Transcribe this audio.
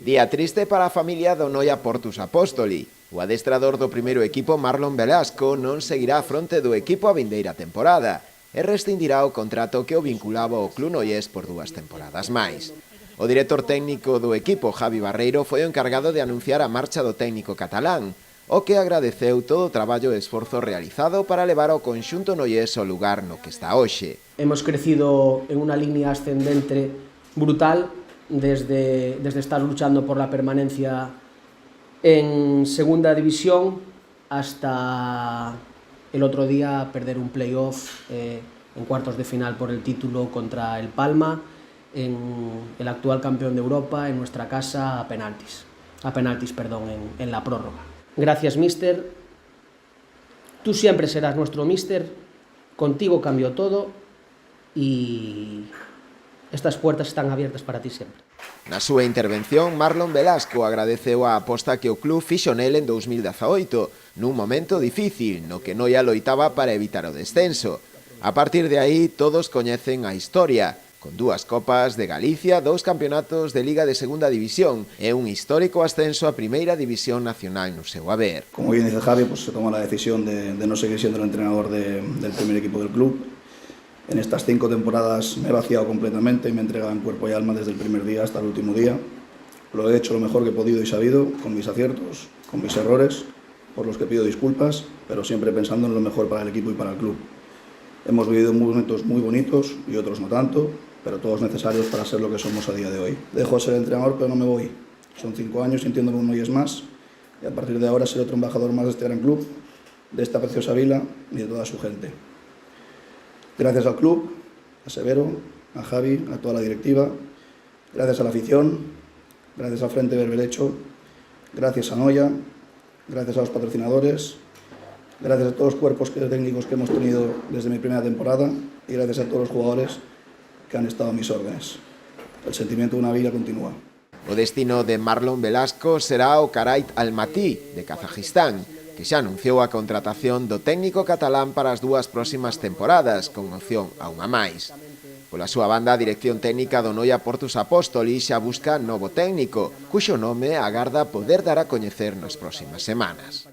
Día triste para a familia do Noia Portus Apóstoli. O adestrador do primeiro equipo, Marlon Velasco, non seguirá á fronte do equipo a vindeira temporada e rescindirá o contrato que o vinculaba ao club noiés por 2 temporadas máis. O director técnico do equipo, Javi Barreiro, foi o encargado de anunciar a marcha do técnico catalán, o que agradeceu todo o traballo e esforzo realizado para levar ao conxunto noiés ao lugar no que está hoxe. Hemos crecido en una línea ascendente brutal desde estar luchando por la permanencia en segunda división hasta el otro día perder un playoff en cuartos de final por el título contra el Palma, en el actual campeón de Europa, en nuestra casa, a penaltis, en la prórroga. Gracias, míster. Tú siempre serás nuestro míster, contigo cambió todo y estas puertas están abiertas para ti sempre. Na súa intervención, Marlon Velasco agradeceu a aposta que o club fixo nel en 2018, nun momento difícil, no que Noia loitaba para evitar o descenso. A partir de aí, todos coñecen a historia, con 2 copas de Galicia, 2 campeonatos de Liga de Segunda División e un histórico ascenso a Primeira División Nacional no seu haber. Como bien dice Javi, pues se toma la decisión de no seguir siendo el entrenador del primer equipo del club. En estas 5 temporadas me he vaciado completamente y me he entregado en cuerpo y alma desde el primer día hasta el último día. Lo he hecho lo mejor que he podido y sabido, con mis aciertos, con mis errores, por los que pido disculpas, pero siempre pensando en lo mejor para el equipo y para el club. Hemos vivido momentos muy bonitos y otros no tanto, pero todos necesarios para ser lo que somos a día de hoy. Dejo de ser entrenador, pero no me voy. Son 5 años sintiéndome un Noies más y a partir de ahora seré otro embajador más de este gran club, de esta preciosa vila y de toda su gente. Gracias al club, a Severo, a Javi, a toda la directiva, gracias a la afición, gracias al Frente Berbelecho, gracias a Noia, gracias a los patrocinadores, gracias a todos los cuerpos técnicos que hemos tenido desde mi primera temporada y gracias a todos los jugadores que han estado a mis órdenes. El sentimiento de una vila continúa. O destino de Marlon Velasco será o Karait Almaty, de Kazajistán, que xa anunciou a contratación do técnico catalán para as 2 próximas temporadas, con opción a unha máis. Pola súa banda, a dirección técnica do Noia Portus Apóstoli xa busca novo técnico, cuxo nome agarda poder dar a coñecer nas próximas semanas.